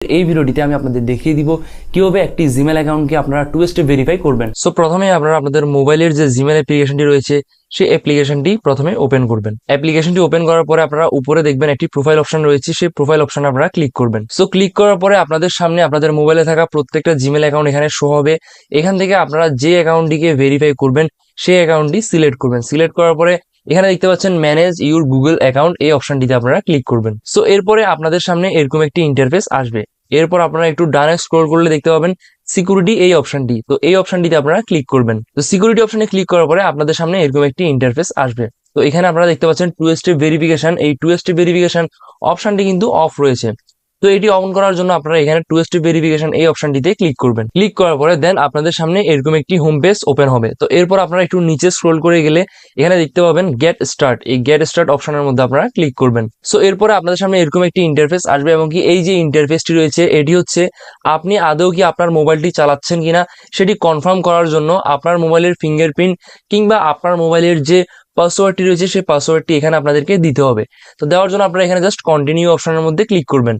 এই ভিডিওটিতে আমি আপনাদের দেখিয়ে দিব কিভাবে একটি জিমেল অ্যাকাউন্টকে আপনারা টু স্টেপ ভেরিফাই করবেন। সো প্রথমে আপনারা আপনাদের মোবাইলের যে জিমেল অ্যাপ্লিকেশনটি রয়েছে সেই অ্যাপ্লিকেশনটি প্রথমে ওপেন করবেন। অ্যাপ্লিকেশনটি ওপেন করার পরে আপনারা উপরে দেখবেন একটি প্রোফাইল অপশন রয়েছে, সেই প্রোফাইল অপশনে আপনারা ক্লিক করবেন। সো ক্লিক করার পরে আপনাদের সামনে আপনাদের মোবাইলে থাকা প্রত্যেকটা জিমেল অ্যাকাউন্ট এখানে শো হবে। এখান থেকে আপনারা যে অ্যাকাউন্টটিকে ভেরিফাই করবেন সেই অ্যাকাউন্টটি সিলেক্ট করবেন। সিলেক্ট করার পরে এখানে দেখতে পাচ্ছেন ম্যানেজ ইউর গুগল অ্যাকাউন্ট, এই অপশনটিতে আপনারা ক্লিক করবেন। সো এরপরে আপনাদের সামনে এরকম একটি ইন্টারফেস আসবে। এরপর আপনারা একটু ডানে স্ক্রল করলে দেখতে পাবেন সিকিউরিটি এই অপশনটি, তো এই অপশনটিতে আপনারা ক্লিক করবেন। তো সিকিউরিটি অপশনে ক্লিক করার পরে আপনাদের সামনে এরকম একটি ইন্টারফেস আসবে। তো এখানে আপনারা দেখতে পাচ্ছেন টু স্টেপ ভেরিফিকেশন, এই টু স্টেপ ভেরিফিকেশন অপশনটি কিন্তু অফ রয়েছে। তো এটি অন করার জন্য আপনারা এখানে টু স্টেপ ভেরিফিকেশন এই অপশনটিতে ক্লিক করবেন। ক্লিক করার পরে দেন আপনাদের সামনে এরকম একটি হোম পেজ ওপেন হবে। তো এরপর আপনারা একটু নিচে স্ক্রল করে গেলে এখানে দেখতে পাবেন গেট স্টার্ট, এই গেট স্টার্ট অপশনের মধ্যে আপনারা ক্লিক করবেন। সো এরপরে আপনাদের সামনে এরকম একটি ইন্টারফেস আসবে এবং কি এই যে ইন্টারফেসটি রয়েছে এটি হচ্ছে আপনি আদৌ কি আপনার মোবাইলটি চালাচ্ছেন কিনা সেটি কনফার্ম করার জন্য আপনার মোবাইলের ফিঙ্গারপ্রিন্ট কিংবা আপনার মোবাইলের যে পাসওয়ার্ডটি রয়েছে সেই পাসওয়ার্ডটি এখানে আপনাদেরকে দিতে হবে। তো দেওয়ার জন্য আপনারা এখানে জাস্ট কন্টিনিউ অপশনের মধ্যে ক্লিক করবেন।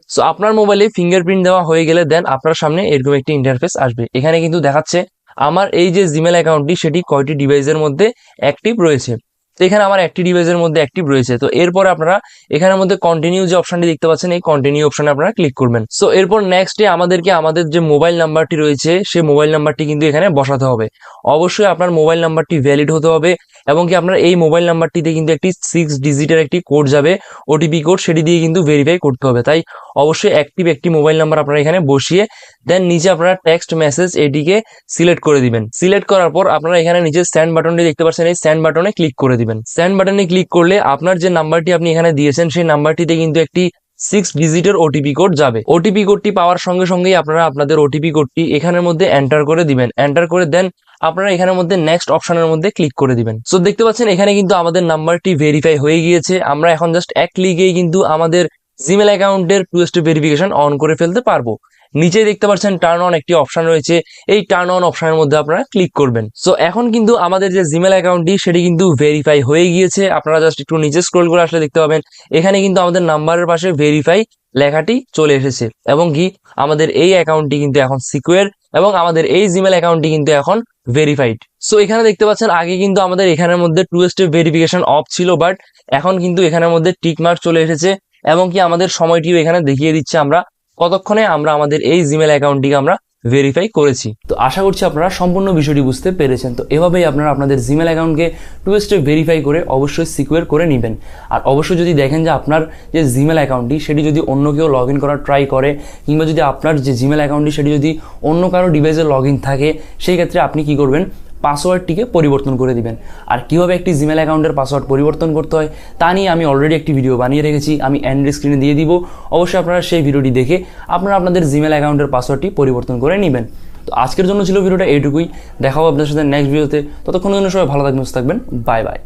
সো আপনার মোবাইলে ফিঙ্গারপ্রিন্ট দেওয়া হয়ে গেলে দেন আপনার সামনে এরকম একটি ইন্টারফেস আসবে। এখানে কিন্তু দেখাচ্ছে আমার এই যে জিমেল অ্যাকাউন্টটি সেটি কয়টি ডিভাইসের মধ্যে অ্যাক্টিভ রয়েছে। তো এখানে আমার একটি ডিভাইসের মধ্যে অ্যাক্টিভ রয়েছে। তো এরপর আপনারা এখানের মধ্যে কন্টিনিউ যে অপশনটি দেখতে পাচ্ছেন এই কন্টিনিউ অপশনে আপনারা ক্লিক করবেন। সো এরপর নেক্সটে আমাদেরকে আমাদের যে মোবাইল নাম্বারটি রয়েছে সেই মোবাইল নাম্বারটি কিন্তু এখানে বসাতে হবে। অবশ্যই আপনার মোবাইল নাম্বারটি ভ্যালিড হতে হবে এবং কি আপনার এই মোবাইল নাম্বারটিতে কিন্তু একটি 6 ডিজিটের একটি কোড যাবে, ওটিপি কোড, সেটি দিয়ে কিন্তু ভেরিফাই করতে হবে। তাই অবশ্যই অ্যাক্টিভ একটি মোবাইল নাম্বার আপনারা এখানে বসিয়ে দেন নিচে আপনারা টেক্সট মেসেজ এটিকে সিলেক্ট করে দিবেন। সিলেক্ট করার পর আপনারা এখানে নিচে সেন্ড বাটনটি দেখতে পাচ্ছেন, এই সেন্ড বাটনে ক্লিক করে দিবেন। সেন্ড বাটনে ক্লিক করলে আপনার যে নাম্বারটি আপনি এখানে দিয়েছেন সেই নাম্বারটিতে কিন্তু একটি 6 ডিজিটের ওটিপি কোড যাবে। ওটিপি কোডটি পাওয়ার সঙ্গে সঙ্গেই আপনারা আপনাদের ওটিপি কোডটি এখানের মধ্যে এন্টার করে দিবেন। এন্টার করে দেন আপনারা এখানের মধ্যে নেক্সট অপশনের মধ্যে ক্লিক করে দিবেন। সো দেখতে পাচ্ছেন এখানে কিন্তু আমাদের নাম্বারটি ভেরিফাই হয়ে গিয়েছে। আমরা এখন জাস্ট এক ক্লিকেই কিন্তু আমাদের জিমেল অ্যাকাউন্টের টু স্টেপ ভেরিফিকেশন অন করে ফেলতে পারবো। নিচে দেখতে পাচ্ছেন টার্ন অন একটি অপশন রয়েছে, এই টার্ন অন অপশনের মধ্যে আপনারা ক্লিক করবেন। সো এখন কিন্তু আমাদের যে জিমেল অ্যাকাউন্টটি সেটি কিন্তু ভেরিফাই হয়ে গিয়েছে। আপনারা জাস্ট একটু নিচে স্ক্রল করে আসলে দেখতে পাবেন এখানে কিন্তু আমাদের নাম্বারের পাশে ভেরিফাই লেখাটি চলে এসেছে এবং কি আমাদের এই অ্যাকাউন্টটি কিন্তু এখন সিকিউর এবং আমাদের এই জিমেল অ্যাকাউন্টটি কিন্তু এখন ভেরিফাইড। সো এখানে দেখতে পাচ্ছেন আগে কিন্তু আমাদের এখানের মধ্যে টু স্টেপ ভেরিফিকেশন অফ ছিল, বাট এখন কিন্তু এখানের মধ্যে টিক মার্ক চলে এসেছে এবং কি আমাদের সময়টিও এখানে দেখিয়ে দিচ্ছে আমরা কতক্ষণে আমরা আমাদের এই জিমেল অ্যাকাউন্টটিকে আমরা ভেরিফাই করেছি। তো আশা করছি আপনারা সম্পূর্ণ বিষয়টি বুঝতে পেরেছেন। তো এভাবেই আপনারা আপনাদের জিমেল অ্যাকাউন্টকে টু স্টেপ ভেরিফাই করে অবশ্যই সিকিউর করে নেবেন। আর অবশ্যই যদি দেখেন যে আপনার যে জিমেল অ্যাকাউন্টটি সেটি যদি অন্য কেউ লগ ইন করার ট্রাই করে কিংবা যদি আপনার যে জিমেল অ্যাকাউন্টটি সেটি যদি অন্য কারো ডিভাইসে লগ ইন থাকে সেই ক্ষেত্রে আপনি কি করবেন, পাসওয়ার্ডটিকে পরিবর্তন করে দিবেন। আর কিভাবে একটি জিমেল অ্যাকাউন্টের পাসওয়ার্ড পরিবর্তন করতে হয় তা নিয়ে আমি অলরেডি একটি ভিডিও বানিয়ে রেখেছি, আমি এন্ড স্ক্রিনে দিয়ে দিব। অবশ্যই আপনারা সেই ভিডিওটি দেখে আপনারা আপনাদের জিমেল অ্যাকাউন্টের পাসওয়ার্ডটি পরিবর্তন করে নেবেন। তো আজকের জন্য ছিল ভিডিওটা এইটুকুই। দেখা হবে আপনাদের সাথে নেক্সট ভিডিওতে। ততক্ষণের জন্য সবাই ভালো থাকবেন, সুস্থ থাকবেন। Bye bye.